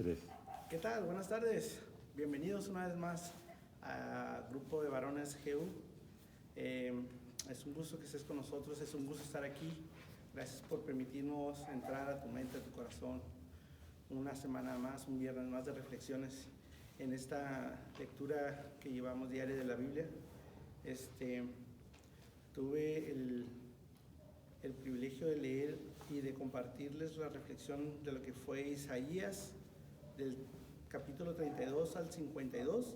3. ¿Qué tal? Buenas tardes. Bienvenidos una vez más al grupo de varones GU. Es un gusto que estés con nosotros, es un gusto estar aquí. Gracias por permitirnos entrar a tu mente, a tu corazón. Una semana más, un viernes más de reflexiones en esta lectura que llevamos diaria de la Biblia. Tuve el privilegio de leer y de compartirles la reflexión de lo que fue Isaías, del capítulo 32 al 52,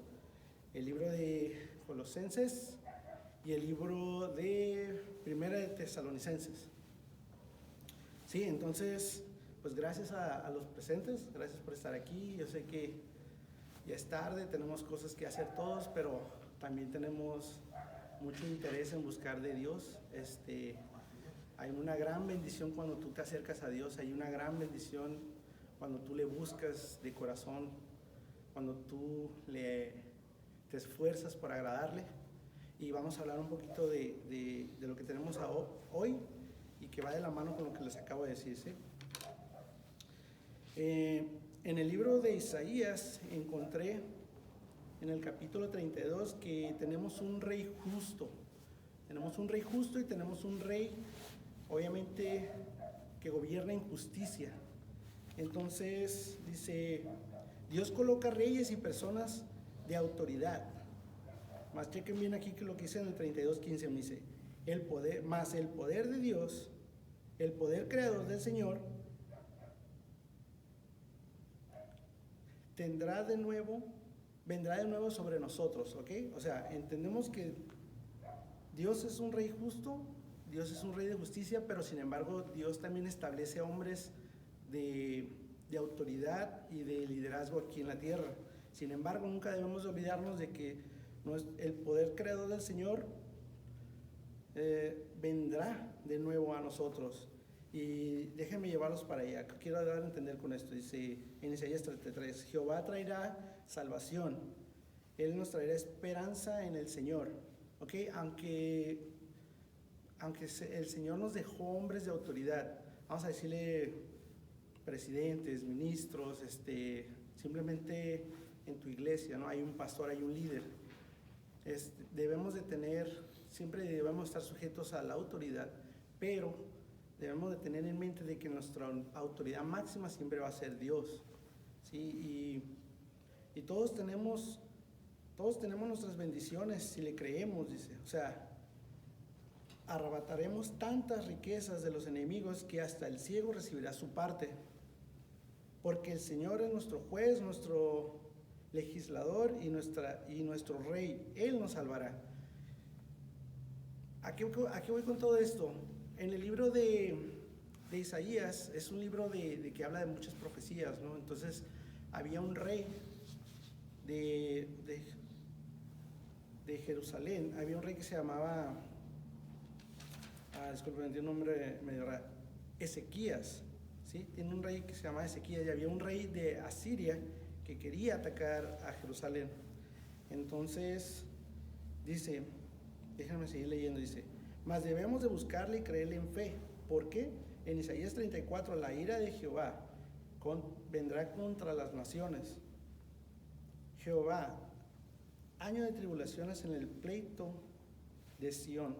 el libro de Colosenses y el libro de Primera de Tesalonicenses. Sí, entonces, pues gracias a los presentes, gracias por estar aquí. Yo sé que ya es tarde, tenemos cosas que hacer todos, pero también tenemos mucho interés en buscar de Dios. Hay una gran bendición cuando tú te acercas a Dios, hay una gran bendición cuando tú le buscas de corazón, cuando tú te esfuerzas por agradarle. Y vamos a hablar un poquito de lo que tenemos hoy y que va de la mano con lo que les acabo de decir, ¿sí? En el libro de Isaías encontré en el capítulo 32 que tenemos un rey justo. Tenemos un rey justo y tenemos un rey, obviamente, que gobierna en justicia. Entonces dice, Dios coloca reyes y personas de autoridad. Más chequen bien aquí que lo que dice en el 32:15, me dice, el poder de Dios, el poder creador del Señor, vendrá de nuevo sobre nosotros, ¿ok? O sea, entendemos que Dios es un rey justo, Dios es un rey de justicia, pero sin embargo Dios también establece hombres de autoridad y de liderazgo aquí en la tierra. Sin embargo, nunca debemos olvidarnos de que el poder creador del Señor vendrá de nuevo a nosotros. Y déjenme llevarlos para allá. Quiero dar a entender con esto. Dice en Isaías 33, Jehová traerá salvación. Él nos traerá esperanza en el Señor. ¿Ok? Aunque el Señor nos dejó hombres de autoridad, vamos a decirle presidentes, ministros, simplemente en tu iglesia, ¿no? Hay un pastor, hay un líder. Siempre debemos estar sujetos a la autoridad, pero debemos de tener en mente de que nuestra autoridad máxima siempre va a ser Dios, ¿sí? Y todos tenemos nuestras bendiciones si le creemos, dice. O sea, arrebataremos tantas riquezas de los enemigos que hasta el ciego recibirá su parte, porque el Señor es nuestro juez, nuestro legislador y nuestro rey. Él nos salvará. ¿A qué voy con todo esto? En el libro de Isaías es un libro de que habla de muchas profecías, ¿no? Entonces había un rey de Jerusalén, había un rey que se llamaba, disculpen, tiene un nombre medio raro, Ezequías, ¿sí? Tiene un rey que se llama Ezequías, y había un rey de Asiria que quería atacar a Jerusalén. Entonces dice, déjenme seguir leyendo, dice, mas debemos de buscarle y creerle en fe. ¿Por qué? En Isaías 34, la ira de Jehová vendrá contra las naciones. Jehová, año de tribulaciones en el pleito de Sión,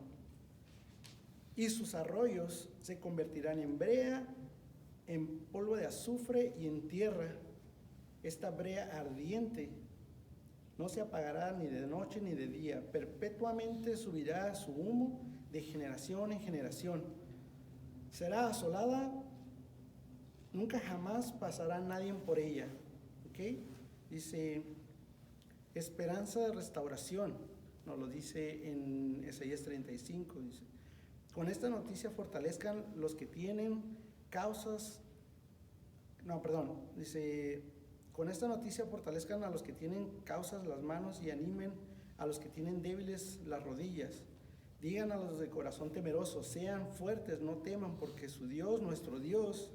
y sus arroyos se convertirán en brea, en polvo de azufre y en tierra. Esta brea ardiente no se apagará ni de noche ni de día, perpetuamente subirá su humo de generación en generación. Será asolada, nunca jamás pasará nadie por ella. ¿Ok? Dice, esperanza de restauración, nos lo dice en Isaías 35, dice, con esta noticia fortalezcan los que tienen dice, con esta noticia fortalezcan a los que tienen causas las manos y animen a los que tienen débiles las rodillas. Digan a los de corazón temeroso, sean fuertes, no teman, porque su Dios, nuestro Dios,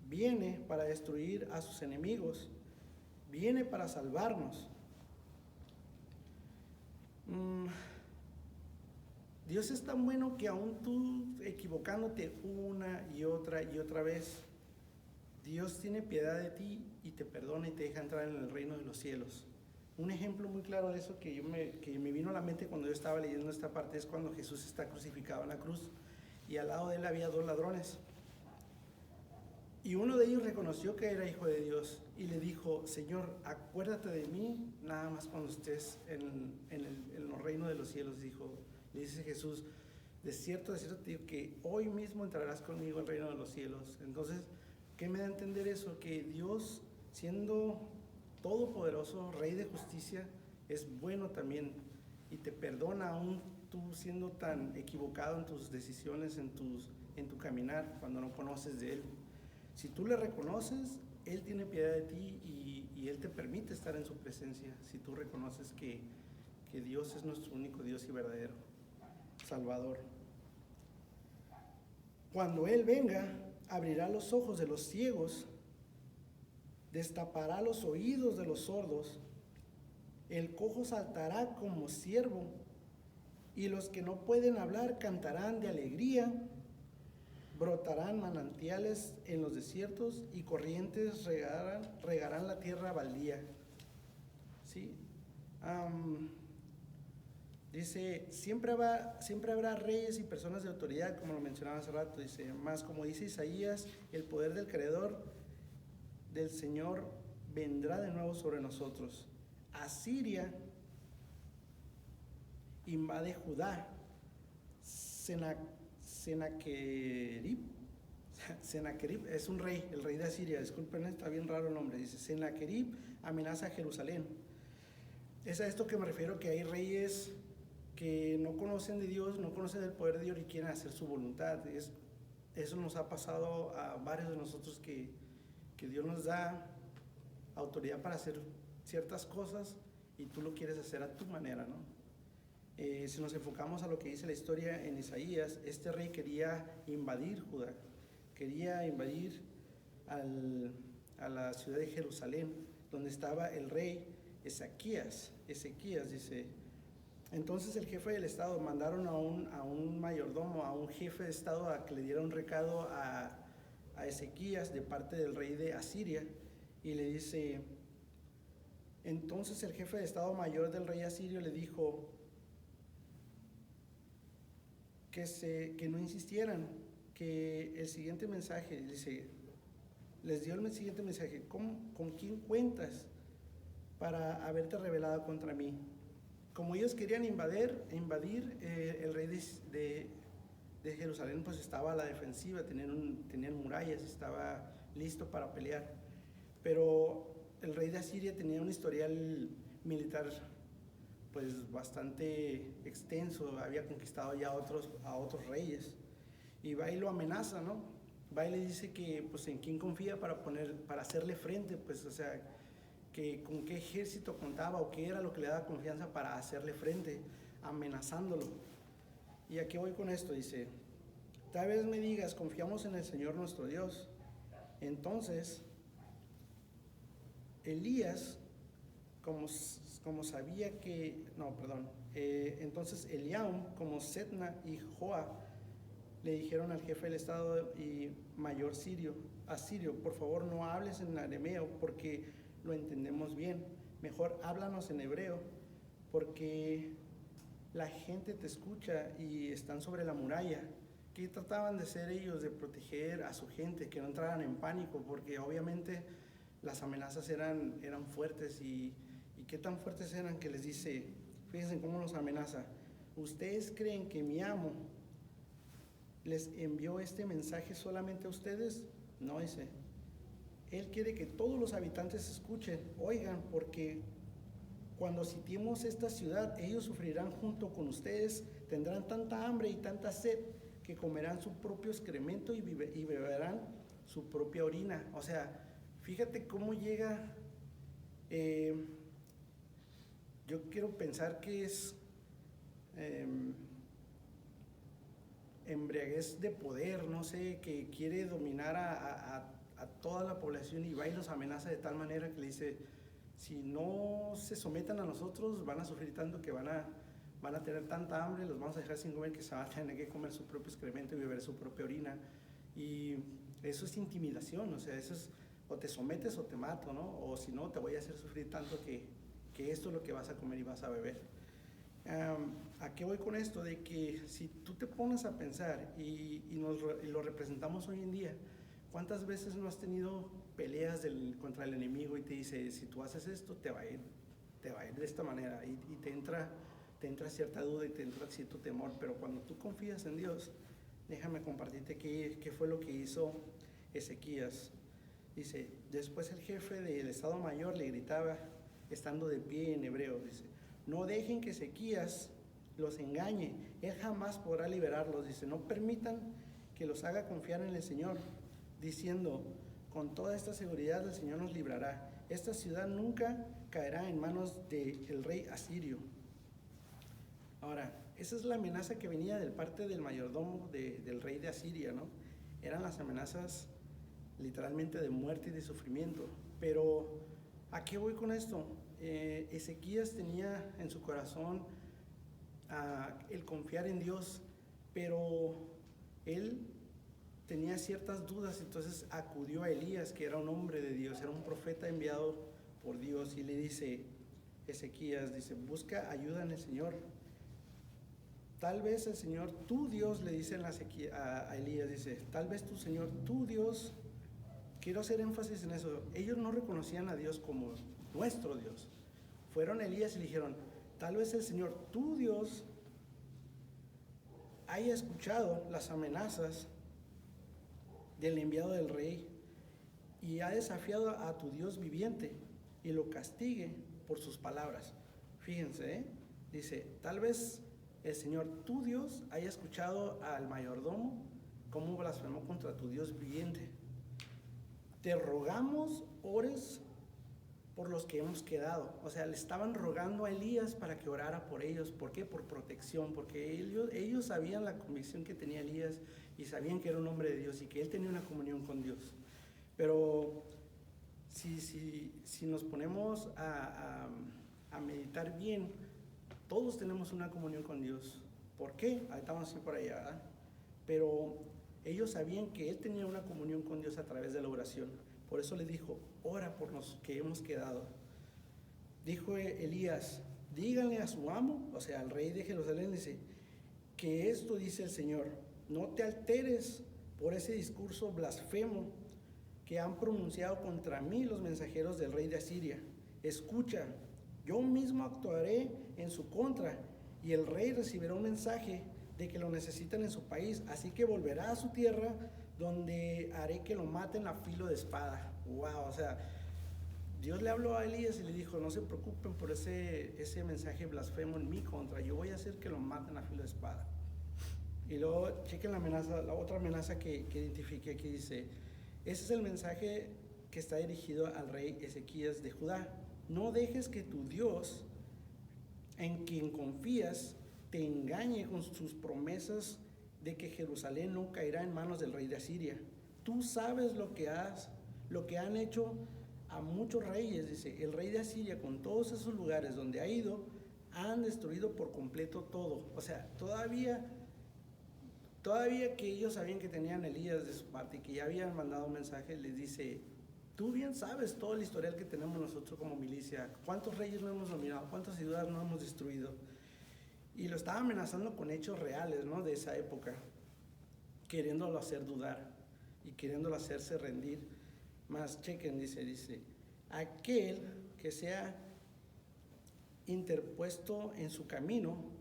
viene para destruir a sus enemigos, viene para salvarnos. Dios es tan bueno que aún tú equivocándote una y otra vez, Dios tiene piedad de ti y te perdona y te deja entrar en el reino de los cielos. Un ejemplo muy claro de eso que me vino a la mente cuando yo estaba leyendo esta parte es cuando Jesús está crucificado en la cruz y al lado de él había 2 ladrones. Y uno de ellos reconoció que era hijo de Dios y le dijo: Señor, acuérdate de mí nada más cuando estés en el reino de los cielos. Le dice Jesús: de cierto te digo que hoy mismo entrarás conmigo al reino de los cielos. Entonces, ¿qué me da a entender eso? Que Dios, siendo todopoderoso, Rey de justicia, es bueno también y te perdona aún tú siendo tan equivocado en tus decisiones, en tu caminar, cuando no conoces de Él. Si tú le reconoces, Él tiene piedad de ti y Él te permite estar en su presencia, si tú reconoces que Dios es nuestro único Dios y verdadero Salvador. Cuando Él venga, abrirá los ojos de los ciegos, destapará los oídos de los sordos, el cojo saltará como ciervo, y los que no pueden hablar cantarán de alegría. Brotarán manantiales en los desiertos y corrientes regarán la tierra baldía. ¿Sí? Dice, siempre habrá reyes y personas de autoridad, como lo mencionaba hace rato. Dice, más como dice Isaías, el poder del Creador, del Señor, vendrá de nuevo sobre nosotros. Asiria invade Judá. Sennacherib es un rey, el rey de Asiria, disculpen, está bien raro el nombre. Dice, Sennacherib amenaza a Jerusalén. Es a esto que me refiero, que hay reyes que no conocen de Dios, no conocen del poder de Dios y quieren hacer su voluntad. Eso nos ha pasado a varios de nosotros, que Dios nos da autoridad para hacer ciertas cosas y tú lo quieres hacer a tu manera, ¿no? Si nos enfocamos a lo que dice la historia en Isaías, este rey quería invadir Judá, quería invadir a la ciudad de Jerusalén, donde estaba el rey Ezequías dice. Entonces el jefe del estado mandaron a un mayordomo, a un jefe de estado, a que le diera un recado a Ezequías de parte del rey de Asiria, y le dice, entonces el jefe de estado mayor del rey asirio le dijo que no insistieran, que el siguiente mensaje, dice, les dio el siguiente mensaje: ¿con quién cuentas para haberte rebelado contra mí? Como ellos querían invadir, el rey de Jerusalén pues estaba a la defensiva, tenían murallas, estaba listo para pelear. Pero el rey de Asiria tenía un historial militar pues bastante extenso, había conquistado ya a otros reyes, y va y lo amenaza, ¿no? Va y le dice que pues en quién confía para hacerle frente, pues, o sea, que con qué ejército contaba o qué era lo que le daba confianza para hacerle frente, amenazándolo. ¿Y a qué voy con esto? Dice, tal vez me digas, confiamos en el Señor nuestro Dios. Entonces Elías, entonces Eliam, como Setna y Joa, le dijeron al jefe del estado y mayor asirio, por favor no hables en arameo porque lo entendemos bien, mejor háblanos en hebreo, porque la gente te escucha y están sobre la muralla. ¿Qué trataban de hacer ellos? De proteger a su gente, que no entraran en pánico, porque obviamente las amenazas eran fuertes. ¿Y qué tan fuertes eran? Que les dice, fíjense cómo los amenaza: ¿ustedes creen que mi amo les envió este mensaje solamente a ustedes? No, dice, él quiere que todos los habitantes escuchen, oigan, porque cuando sitiemos esta ciudad, ellos sufrirán junto con ustedes, tendrán tanta hambre y tanta sed que comerán su propio excremento y beberán su propia orina. O sea, fíjate cómo llega. Yo quiero pensar que es embriaguez de poder, no sé, que quiere dominar a toda la población, y va y los amenaza de tal manera que le dice, si no se sometan a nosotros van a sufrir tanto que van a tener tanta hambre, los vamos a dejar sin comer, que se van a tener que comer su propio excremento y beber su propia orina. Y eso es intimidación, o sea, eso es o te sometes o te mato, ¿no? O si no, te voy a hacer sufrir tanto que esto es lo que vas a comer y vas a beber. ¿A qué voy con esto? De que si tú te pones a pensar y lo representamos hoy en día, ¿cuántas veces no has tenido peleas contra el enemigo y te dice, si tú haces esto, te va a ir de esta manera? Y te entra cierta duda y te entra cierto temor, pero cuando tú confías en Dios, déjame compartirte qué fue lo que hizo Ezequías. Dice, después el jefe del Estado Mayor le gritaba, estando de pie en hebreo, dice, no dejen que Ezequías los engañe, él jamás podrá liberarlos. Dice, no permitan que los haga confiar en el Señor, diciendo, con toda esta seguridad el Señor nos librará. Esta ciudad nunca caerá en manos del rey asirio. Ahora, esa es la amenaza que venía del parte del mayordomo del rey de Asiria, ¿no? Eran las amenazas literalmente de muerte y de sufrimiento. Pero, ¿a qué voy con esto? Ezequías tenía en su corazón el confiar en Dios, pero él tenía ciertas dudas, entonces acudió a Elías, que era un hombre de Dios, era un profeta enviado por Dios, y le dice, Ezequías, dice, busca ayuda en el Señor. Tal vez el Señor, tu Dios, le dice a Elías, dice, tal vez tu Señor, tu Dios, quiero hacer énfasis en eso, ellos no reconocían a Dios como nuestro Dios. Fueron a Elías y le dijeron, tal vez el Señor, tu Dios, haya escuchado las amenazas del enviado del rey y ha desafiado a tu Dios viviente y lo castigue por sus palabras. Fíjense, dice, tal vez el Señor, tu Dios, haya escuchado al mayordomo cómo blasfemó contra tu Dios viviente. Te rogamos, ores por los que hemos quedado. O sea, le estaban rogando a Elías para que orara por ellos. ¿Por qué? Por protección, porque ellos sabían la convicción que tenía Elías y sabían que era un hombre de Dios y que él tenía una comunión con Dios. Pero si nos ponemos a meditar bien, todos tenemos una comunión con Dios. ¿Por qué? Ahí estamos así por allá, ¿verdad? Pero ellos sabían que él tenía una comunión con Dios a través de la oración. Por eso le dijo, ora por los que hemos quedado. Dijo Elías, díganle a su amo, o sea, al rey de Jerusalén, dice, que esto dice el Señor, no te alteres por ese discurso blasfemo que han pronunciado contra mí los mensajeros del rey de Asiria. Escucha, yo mismo actuaré en su contra y el rey recibirá un mensaje de que lo necesitan en su país, así que volverá a su tierra donde haré que lo maten a filo de espada. Wow, o sea, Dios le habló a Elías y le dijo, no se preocupen por ese mensaje blasfemo en mi contra, yo voy a hacer que lo maten a filo de espada. Y luego chequen la otra amenaza que identifiqué aquí, dice, ese es el mensaje que está dirigido al rey Ezequías de Judá. No dejes que tu Dios, en quien confías, te engañe con sus promesas de que Jerusalén no caerá en manos del rey de Asiria. Tú sabes lo que han hecho a muchos reyes, dice, el rey de Asiria con todos esos lugares donde ha ido, han destruido por completo todo. O sea, todavía que ellos sabían que tenían Elías de su parte y que ya habían mandado un mensaje, les dice, tú bien sabes todo el historial que tenemos nosotros como milicia, cuántos reyes no hemos dominado, cuántas ciudades no hemos destruido. Y lo estaba amenazando con hechos reales, ¿no? De esa época, queriéndolo hacer dudar y queriéndolo hacerse rendir. Más chequen, dice, aquel que sea interpuesto en su camino,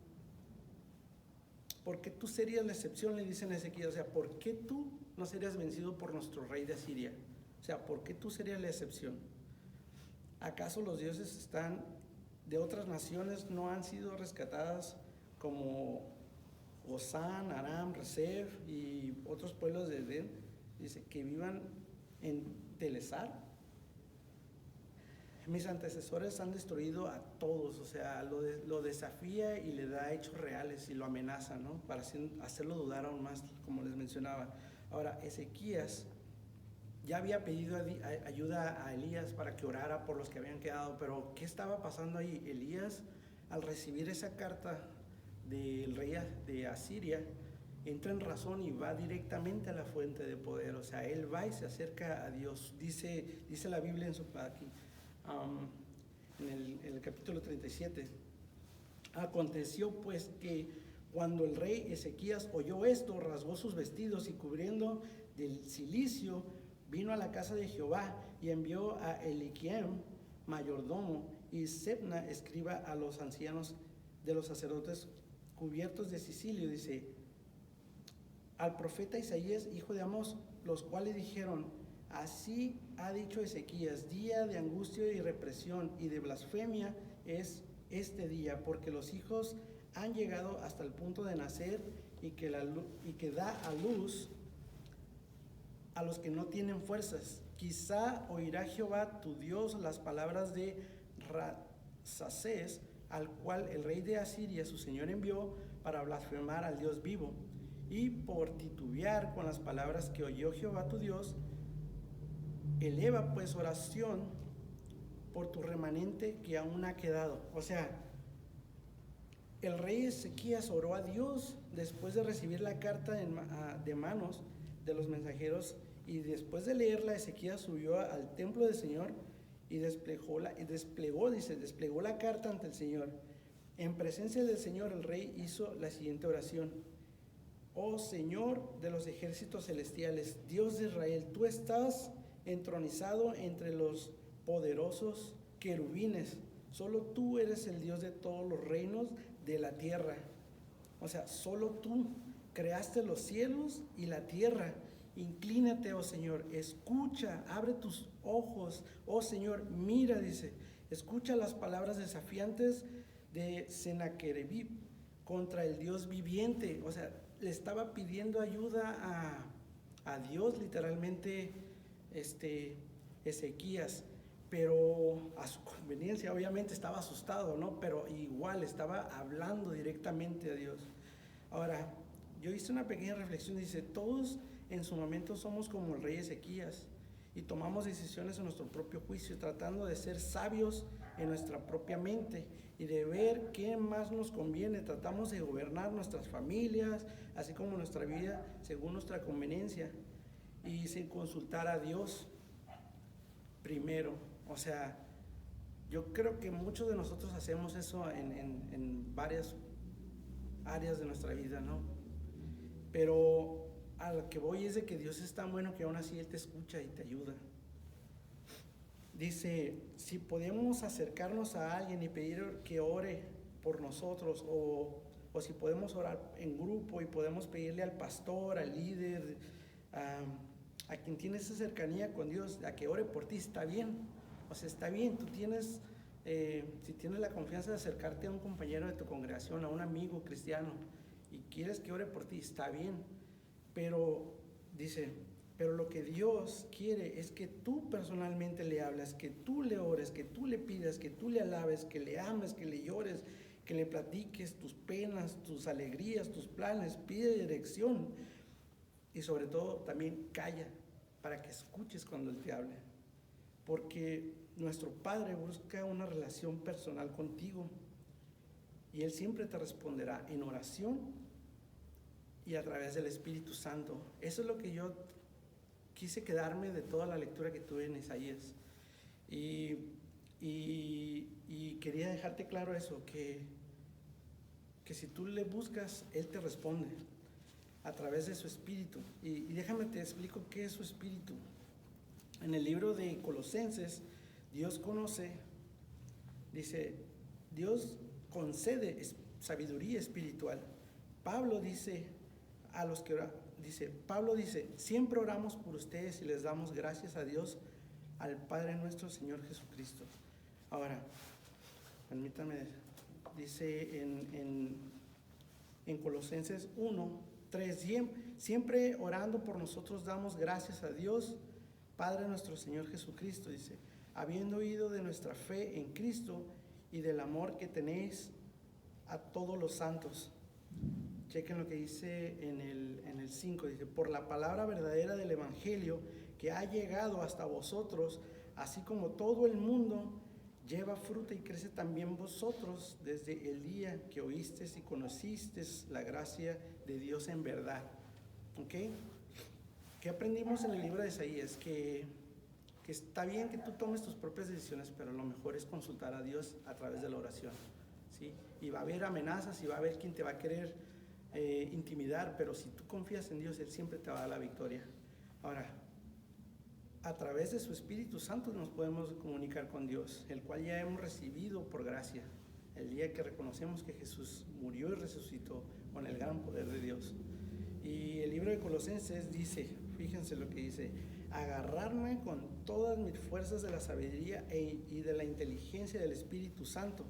porque tú serías la excepción, le dicen a Ezequías, o sea, ¿por qué tú no serías vencido por nuestro rey de Asiria? O sea, ¿por qué tú serías la excepción? ¿Acaso los dioses de otras naciones no han sido rescatadas como Gozán, Aram, Rezef y otros pueblos de Edén? Dice, que vivan en Telesar. Mis antecesores han destruido a todos, o sea, lo desafía y le da hechos reales y lo amenaza, ¿no? Para hacerlo dudar aún más, como les mencionaba. Ahora, Ezequías ya había pedido ayuda a Elías para que orara por los que habían quedado, pero ¿qué estaba pasando ahí? Elías, al recibir esa carta del rey de Asiria, entra en razón y va directamente a la fuente de poder. O sea, él va y se acerca a Dios. Dice la Biblia aquí, en el capítulo 37. Aconteció pues que cuando el rey Ezequías oyó esto, rasgó sus vestidos y cubriendo del cilicio, vino a la casa de Jehová y envió a Eliaquim, mayordomo, y Sebna, escriba, a los ancianos de los sacerdotes cubiertos de cilicio, dice, al profeta Isaías, hijo de Amós, los cuales dijeron, así ha dicho Ezequías, día de angustia y represión y de blasfemia es este día, porque los hijos han llegado hasta el punto de nacer y que da a luz a los que no tienen fuerzas. Quizá oirá Jehová tu Dios las palabras de Rabsacés, al cual el rey de Asiria, su señor, envió para blasfemar al Dios vivo. Y por titubear con las palabras que oyó Jehová tu Dios, eleva pues oración por tu remanente que aún ha quedado. O sea, el rey Ezequías oró a Dios después de recibir la carta de manos de los mensajeros, y después de leerla, Ezequías subió al templo del Señor y desplegó la carta ante el Señor. En presencia del Señor, el rey hizo la siguiente oración: oh Señor de los ejércitos celestiales, Dios de Israel, tú estás entronizado entre los poderosos querubines. Solo tú eres el Dios de todos los reinos de la tierra. O sea, solo tú creaste los cielos y la tierra. Inclínate, oh Señor, escucha, abre tus ojos, oh Señor, mira, dice, escucha las palabras desafiantes de Sennacherib contra el Dios viviente. O sea, le estaba pidiendo ayuda a Dios, literalmente, Ezequías, pero a su conveniencia. Obviamente estaba asustado, ¿no? Pero igual estaba hablando directamente a Dios. Ahora, yo hice una pequeña reflexión, dice, todos en su momento somos como el rey Ezequías y tomamos decisiones en nuestro propio juicio, tratando de ser sabios en nuestra propia mente y de ver qué más nos conviene. Tratamos de gobernar nuestras familias, así como nuestra vida, según nuestra conveniencia, y sin consultar a Dios primero. O sea, yo creo que muchos de nosotros hacemos eso en varias áreas de nuestra vida, ¿no? Pero a lo que voy es de que Dios es tan bueno que aún así Él te escucha y te ayuda. Dice, si podemos acercarnos a alguien y pedir que ore por nosotros, o si podemos orar en grupo y podemos pedirle al pastor, al líder, a quien tiene esa cercanía con Dios, a que ore por ti, está bien. O sea, está bien, tú tienes, si tienes la confianza de acercarte a un compañero de tu congregación, a un amigo cristiano, y quieres que ore por ti, está bien. Pero, dice, pero lo que Dios quiere es que tú personalmente le hablas, que tú le ores, que tú le pidas, que tú le alabes, que le ames, que le llores, que le platiques tus penas, tus alegrías, tus planes, pide dirección. Y sobre todo también calla para que escuches cuando Él te hable. Porque nuestro Padre busca una relación personal contigo y Él siempre te responderá en oración y a través del Espíritu Santo. Eso es lo que yo quise quedarme de toda la lectura que tuve en Isaías. Y quería dejarte claro eso, que si tú le buscas, Él te responde a través de su Espíritu. Y déjame te explico qué es su Espíritu. En el libro de Colosenses, Dios Dios concede sabiduría espiritual. Pablo dice, siempre oramos por ustedes y les damos gracias a Dios, al Padre nuestro Señor Jesucristo. Ahora, permítame, dice en Colosenses 1:3, siempre orando por nosotros damos gracias a Dios, Padre nuestro Señor Jesucristo, dice, habiendo oído de nuestra fe en Cristo y del amor que tenéis a todos los santos. Chequen lo que dice en el 5, dice, por la palabra verdadera del Evangelio que ha llegado hasta vosotros, así como todo el mundo lleva fruto y crece también vosotros desde el día que oísteis y conocisteis la gracia de Dios en verdad. ¿Ok? ¿Qué aprendimos en el libro de Isaías? Que está bien que tú tomes tus propias decisiones, pero lo mejor es consultar a Dios a través de la oración, ¿sí? Y va a haber amenazas y va a haber quien te va a querer intimidar, pero si tú confías en Dios, Él siempre te va a dar la victoria. Ahora, a través de su Espíritu Santo nos podemos comunicar con Dios, el cual ya hemos recibido por gracia, el día que reconocemos que Jesús murió y resucitó con el gran poder de Dios. Y el libro de Colosenses dice, fíjense lo que dice: agarrarme con todas mis fuerzas de la sabiduría y de la inteligencia del Espíritu Santo.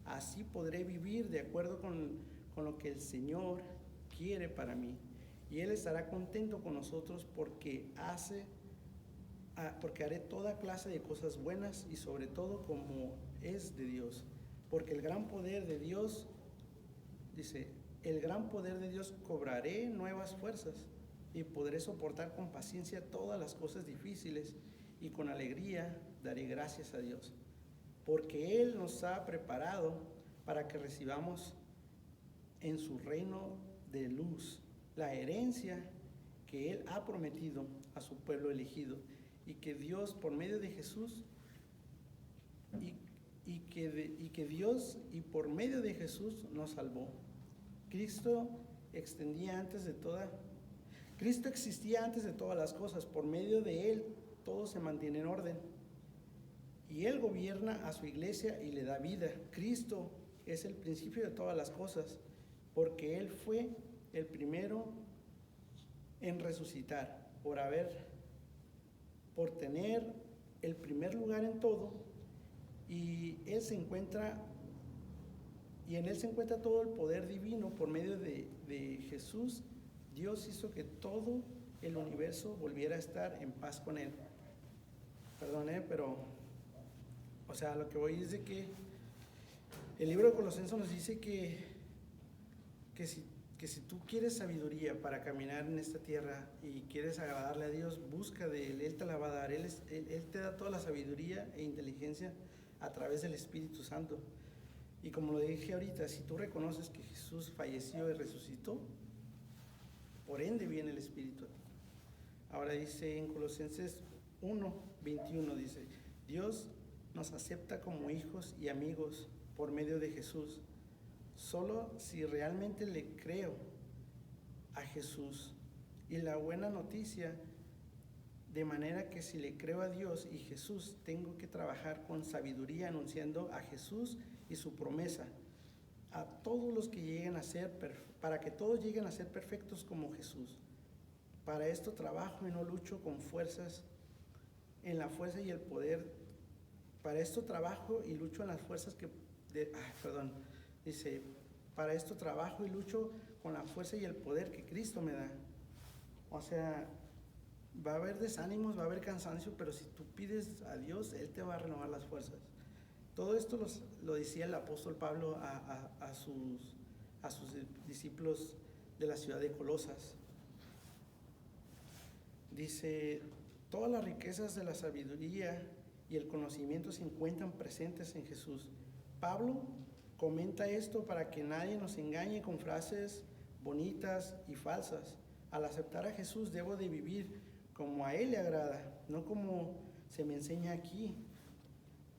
Así podré vivir de acuerdo con lo que el Señor quiere para mí. Y Él estará contento con nosotros porque haré toda clase de cosas buenas y sobre todo como es de Dios. Porque el gran poder de Dios, dice, el gran poder de Dios cobraré nuevas fuerzas y podré soportar con paciencia todas las cosas difíciles y con alegría daré gracias a Dios. Porque Él nos ha preparado para que recibamos en su reino de luz la herencia que Él ha prometido a su pueblo elegido, y que Dios por medio de Jesús por medio de Jesús nos salvó. Cristo existía antes de todas las cosas. Por medio de Él todo se mantiene en orden. Y Él gobierna a su iglesia y le da vida. Cristo es el principio de todas las cosas, porque Él fue el primero en resucitar, por tener el primer lugar en todo, y en Él se encuentra todo el poder divino. Por medio de Jesús, Dios hizo que todo el universo volviera a estar en paz con Él. Perdón, pero, o sea, lo que voy es de que el libro de Colosenses nos dice que si tú quieres sabiduría para caminar en esta tierra y quieres agradarle a Dios, busca de Él, Él te la va a dar. Él te da toda la sabiduría e inteligencia a través del Espíritu Santo. Y como lo dije ahorita, si tú reconoces que Jesús falleció y resucitó, por ende viene el Espíritu a ti. Ahora dice en Colosenses 1:21, dice: Dios nos acepta como hijos y amigos por medio de Jesús, solo si realmente le creo a Jesús. Y la buena noticia, de manera que si le creo a Dios y Jesús, tengo que trabajar con sabiduría anunciando a Jesús y su promesa a todos los que lleguen a ser, para que todos lleguen a ser perfectos como Jesús. Para esto trabajo y no lucho con fuerzas, en la fuerza y el poder. Para esto trabajo y lucho en las fuerzas dice, para esto trabajo y lucho con la fuerza y el poder que Cristo me da. O sea, va a haber desánimos, va a haber cansancio, pero si tú pides a Dios, Él te va a renovar las fuerzas. Todo esto lo decía el apóstol Pablo a sus discípulos de la ciudad de Colosas. Dice: todas las riquezas de la sabiduría y el conocimiento se encuentran presentes en Jesús. Pablo comenta esto para que nadie nos engañe con frases bonitas y falsas. Al aceptar a Jesús debo de vivir como a Él le agrada, no como se me enseña aquí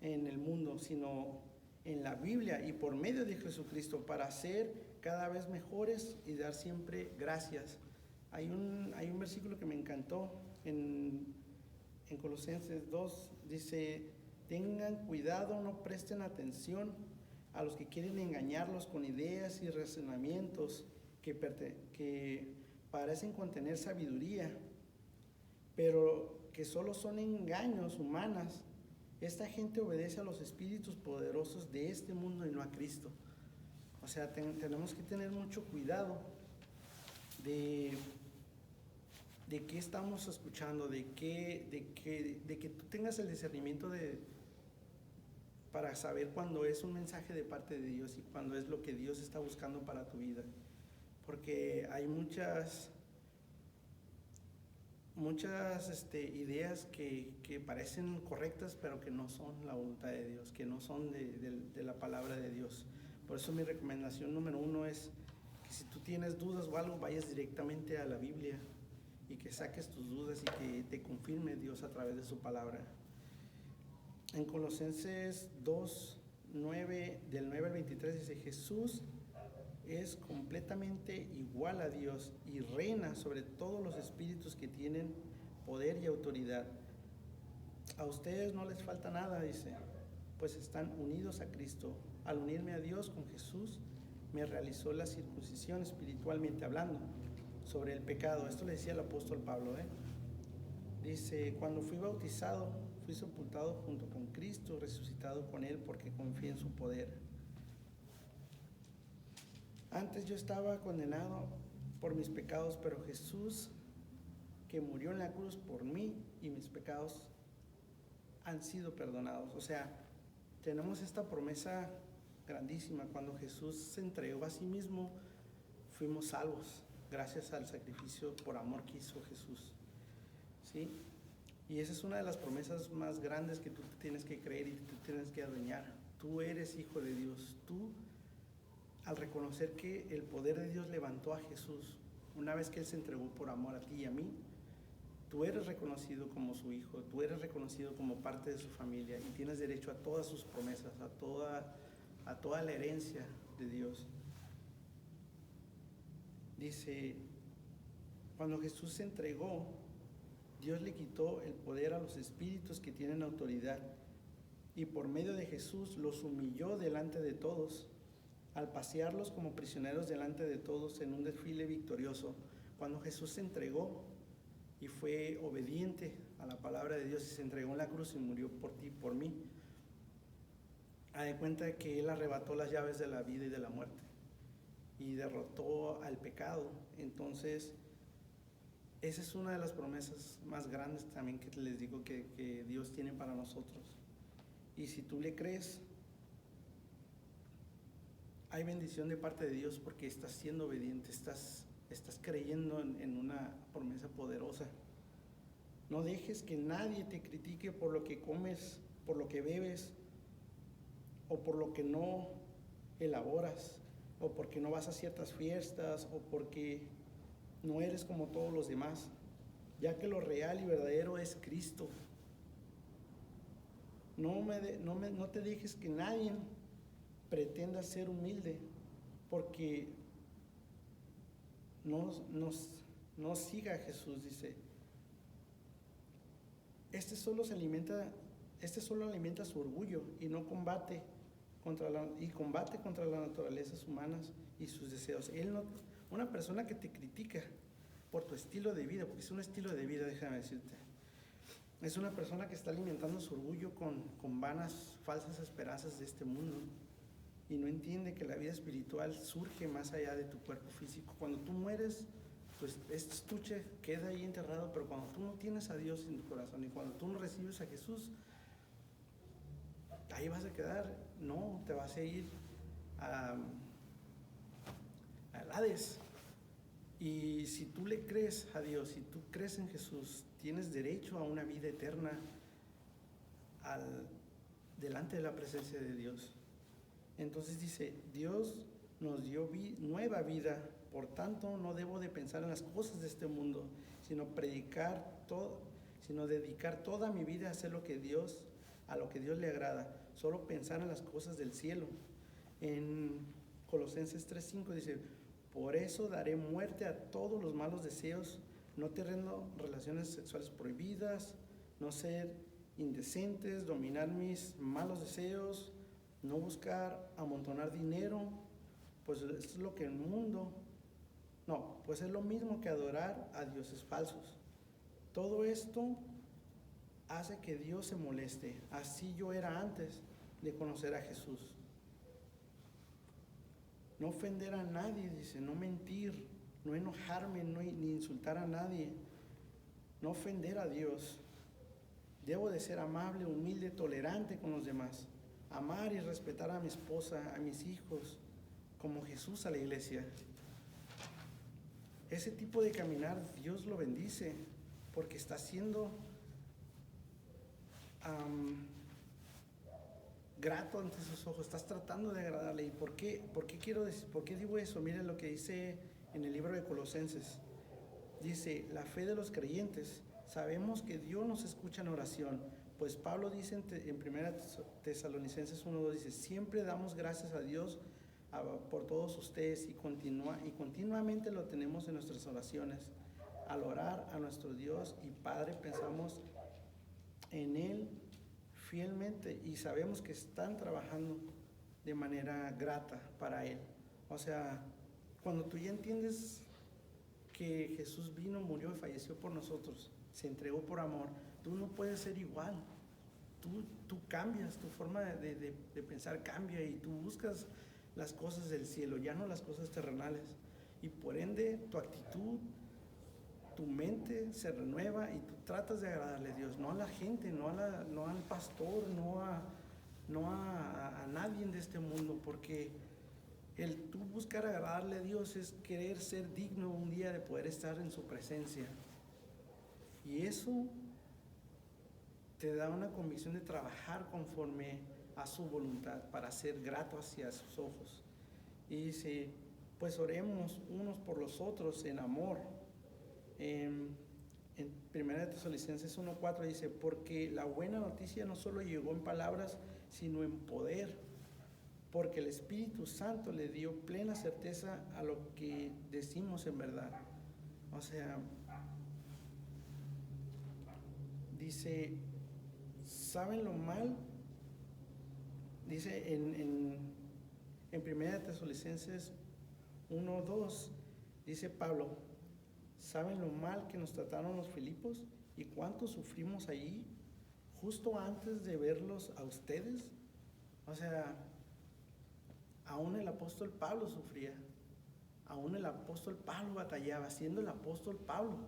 en el mundo, sino en la Biblia y por medio de Jesucristo, para ser cada vez mejores y dar siempre gracias. Hay un versículo que me encantó en Colosenses 2, dice: tengan cuidado, no presten atención a los que quieren engañarlos con ideas y razonamientos que parecen contener sabiduría, pero que solo son engaños humanas. Esta gente obedece a los espíritus poderosos de este mundo y no a Cristo. O sea, tenemos que tener mucho cuidado de qué estamos escuchando, de que tú tengas el discernimiento para saber cuándo es un mensaje de parte de Dios y cuándo es lo que Dios está buscando para tu vida. Porque hay muchas muchas ideas que parecen correctas, pero que no son la voluntad de Dios, que no son de la palabra de Dios. Por eso mi recomendación número 1 es que si tú tienes dudas o algo, vayas directamente a la Biblia y que saques tus dudas y que te confirme Dios a través de su palabra. En Colosenses 2, 9, del 9 al 23 dice: Jesús es completamente igual a Dios y reina sobre todos los espíritus que tienen poder y autoridad. A ustedes no les falta nada, dice, pues están unidos a Cristo. Al unirme a Dios con Jesús, me realizó la circuncisión espiritualmente hablando sobre el pecado. Esto le decía el apóstol Pablo, Dice: cuando fui bautizado, fui sepultado junto con Cristo, resucitado con Él porque confié en su poder. Antes yo estaba condenado por mis pecados, pero Jesús, que murió en la cruz por mí y mis pecados, han sido perdonados. O sea, tenemos esta promesa grandísima. Cuando Jesús se entregó a sí mismo, fuimos salvos gracias al sacrificio por amor que hizo Jesús, ¿sí? Y esa es una de las promesas más grandes que tú tienes que creer y tú tienes que adueñar. Tú eres hijo de Dios. Tú, al reconocer que el poder de Dios levantó a Jesús, una vez que Él se entregó por amor a ti y a mí, tú eres reconocido como su hijo, tú eres reconocido como parte de su familia y tienes derecho a todas sus promesas, a toda la herencia de Dios. Dice: cuando Jesús se entregó, Dios le quitó el poder a los espíritus que tienen autoridad y por medio de Jesús los humilló delante de todos, al pasearlos como prisioneros delante de todos en un desfile victorioso. Cuando Jesús se entregó y fue obediente a la palabra de Dios y se entregó en la cruz y murió por ti y por mí, haz de cuenta que Él arrebató las llaves de la vida y de la muerte y derrotó al pecado. Entonces, esa es una de las promesas más grandes también que les digo que Dios tiene para nosotros. Y si tú le crees, hay bendición de parte de Dios porque estás siendo obediente, estás creyendo en una promesa poderosa. No dejes que nadie te critique por lo que comes, por lo que bebes, o por lo que no elaboras, o porque no vas a ciertas fiestas, o porque no eres como todos los demás, ya que lo real y verdadero es Cristo. No te dejes que nadie pretenda ser humilde, porque no siga a Jesús. Dice: este solo alimenta su orgullo y no combate contra las naturalezas humanas y sus deseos. Una persona que te critica por tu estilo de vida, porque es un estilo de vida, déjame decirte, es una persona que está alimentando su orgullo con vanas, falsas esperanzas de este mundo y no entiende que la vida espiritual surge más allá de tu cuerpo físico. Cuando tú mueres, pues este estuche queda ahí enterrado, pero cuando tú no tienes a Dios en tu corazón y cuando tú no recibes a Jesús, ahí vas a quedar. No, te vas a ir al Hades. Y si tú le crees a Dios, si tú crees en Jesús, tienes derecho a una vida eterna delante de la presencia de Dios. Entonces dice: Dios nos dio nueva vida, por tanto no debo de pensar en las cosas de este mundo, sino dedicar toda mi vida a hacer a lo que Dios le agrada, solo pensar en las cosas del cielo. En Colosenses 3:5 dice: por eso daré muerte a todos los malos deseos, no teniendo relaciones sexuales prohibidas, no ser indecentes, dominar mis malos deseos, no buscar amontonar dinero, pues es lo que el mundo, pues es lo mismo que adorar a dioses falsos. Todo esto hace que Dios se moleste. Así yo era antes de conocer a Jesús. No ofender a nadie, dice, no mentir, no enojarme, ni insultar a nadie, no ofender a Dios. Debo de ser amable, humilde, tolerante con los demás, amar y respetar a mi esposa, a mis hijos, como Jesús a la iglesia. Ese tipo de caminar Dios lo bendice, porque estás siendo grato ante sus ojos, estás tratando de agradarle. ¿Y por qué digo eso? Miren lo que dice en el libro de Colosenses. Dice, la fe de los creyentes, sabemos que Dios nos escucha en oración, pues Pablo dice en 1 Tesalonicenses 1:2, dice, siempre damos gracias a Dios por todos ustedes y continuamente lo tenemos en nuestras oraciones. Al orar a nuestro Dios y Padre pensamos en Él fielmente y sabemos que están trabajando de manera grata para Él. O sea, cuando tú ya entiendes que Jesús vino, murió y falleció por nosotros, se entregó por amor, tú no puedes ser igual. Tú cambias, tu forma de pensar cambia y tú buscas las cosas del cielo, ya no las cosas terrenales. Y por ende, tu actitud, tu mente se renueva y tú tratas de agradarle a Dios, no a la gente, no al pastor, no a nadie de este mundo, porque el tú buscar agradarle a Dios es querer ser digno un día de poder estar en su presencia. Y eso te da una convicción de trabajar conforme a su voluntad para ser grato hacia sus ojos. Y dice, pues oremos unos por los otros en amor. En 1 Tesalonicenses 1:4 dice, porque la buena noticia no solo llegó en palabras, sino en poder, porque el Espíritu Santo le dio plena certeza a lo que decimos en verdad. O sea, dice, ¿saben lo mal? Dice en 1 Tesalonicenses 1:2, dice Pablo, ¿saben lo mal que nos trataron los Filipos y cuánto sufrimos allí justo antes de verlos a ustedes? O sea, aún el apóstol Pablo sufría, aún el apóstol Pablo batallaba, siendo el apóstol Pablo,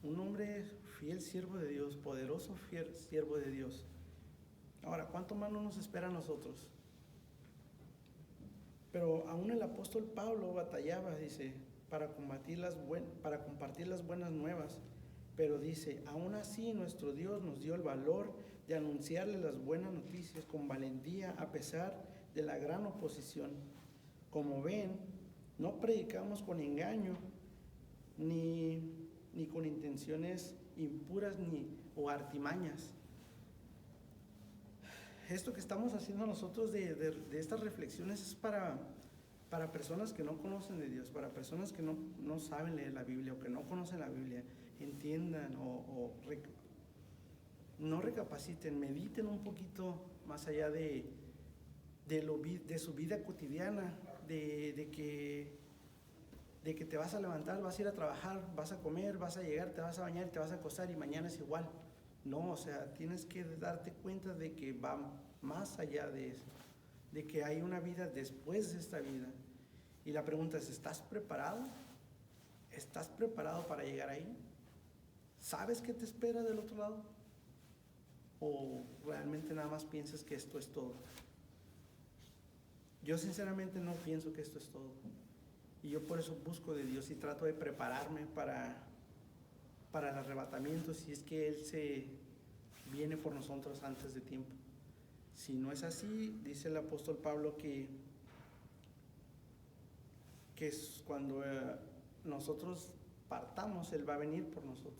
un hombre fiel siervo de Dios, poderoso fiel siervo de Dios. Ahora, ¿cuánto más no nos espera a nosotros? Pero aún el apóstol Pablo batallaba, dice, para compartir las buenas nuevas. Pero dice, aún así nuestro Dios nos dio el valor de anunciarle las buenas noticias con valentía a pesar de la gran oposición. Como ven, no predicamos con engaño ni con intenciones impuras o artimañas. Esto que estamos haciendo nosotros de estas reflexiones es para personas que no conocen de Dios, para personas que no saben leer la Biblia o que no conocen la Biblia, entiendan no recapaciten, mediten un poquito más allá de su vida cotidiana, de que te vas a levantar, vas a ir a trabajar, vas a comer, vas a llegar, te vas a bañar, te vas a acostar y mañana es igual. No, o sea, tienes que darte cuenta de que va más allá de eso, de que hay una vida después de esta vida. Y la pregunta es, ¿estás preparado? ¿Estás preparado para llegar ahí? ¿Sabes qué te espera del otro lado? ¿O realmente nada más piensas que esto es todo? Yo sinceramente no pienso que esto es todo. Y yo por eso busco de Dios y trato de prepararme para el arrebatamiento, si es que Él se viene por nosotros antes de tiempo. Si no es así, dice el apóstol Pablo que es cuando nosotros partamos, Él va a venir por nosotros.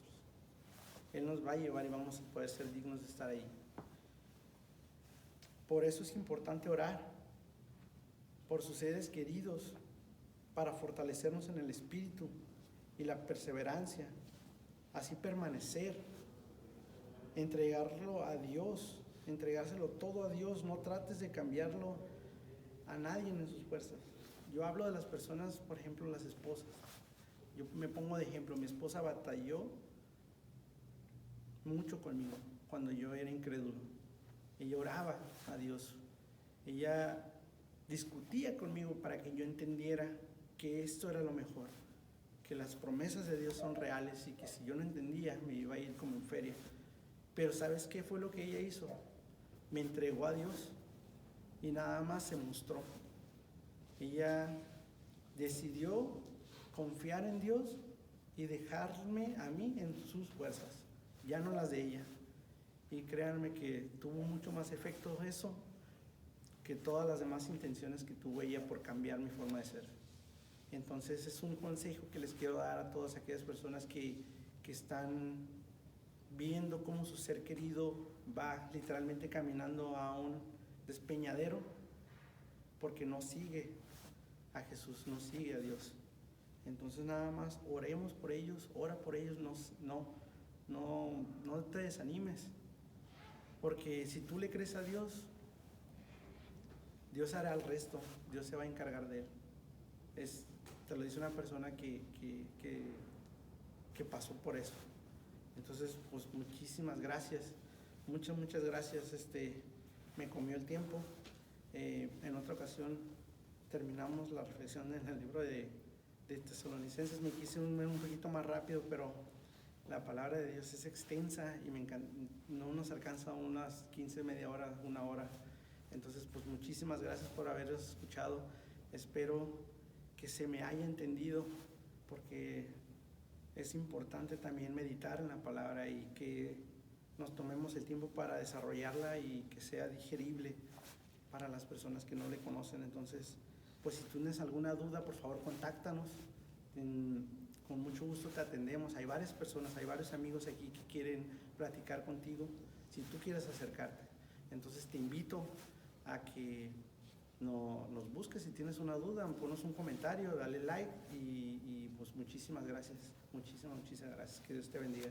Él nos va a llevar y vamos a poder ser dignos de estar ahí. Por eso es importante orar por sus seres queridos, para fortalecernos en el espíritu y la perseverancia, así permanecer, entregarlo a Dios, entregárselo todo a Dios. No trates de cambiarlo a nadie en sus fuerzas. Yo hablo de las personas, por ejemplo, las esposas. Yo me pongo de ejemplo, mi esposa batalló mucho conmigo cuando yo era incrédulo. Ella oraba a Dios, ella discutía conmigo para que yo entendiera que esto era lo mejor, que las promesas de Dios son reales y que si yo no entendía me iba a ir como en feria. Pero ¿sabes qué fue lo que ella hizo? Me entregó a Dios y nada más se mostró. Ella decidió confiar en Dios y dejarme a mí en sus fuerzas, ya no las de ella. Y créanme que tuvo mucho más efecto eso que todas las demás intenciones que tuvo ella por cambiar mi forma de ser. Entonces es un consejo que les quiero dar a todas aquellas personas que están viendo cómo su ser querido va literalmente caminando a un despeñadero porque no sigue a Jesús, no sigue a Dios. Entonces nada más oremos por ellos, ora por ellos, no te desanimes, porque si tú le crees a Dios, Dios hará el resto, Dios se va a encargar de él. Te lo dice una persona que pasó por eso. Entonces, pues muchísimas gracias, muchas gracias. Me comió el tiempo. En otra ocasión terminamos la reflexión en el libro de Tesalonicenses. Me quise un poquito más rápido, pero la palabra de Dios es extensa y me encanta, no nos alcanza unas 15, media hora, una hora. Entonces, pues muchísimas gracias por haberos escuchado. Espero que se me haya entendido, porque es importante también meditar en la palabra y que nos tomemos el tiempo para desarrollarla y que sea digerible para las personas que no le conocen. Entonces, pues si tienes alguna duda, por favor, contáctanos. Con mucho gusto te atendemos. Hay varias personas, hay varios amigos aquí que quieren platicar contigo, si tú quieres acercarte. Entonces te invito a que nos busques. Si tienes una duda, ponos un comentario, dale like y pues muchísimas gracias. Muchísimas gracias. Que Dios te bendiga.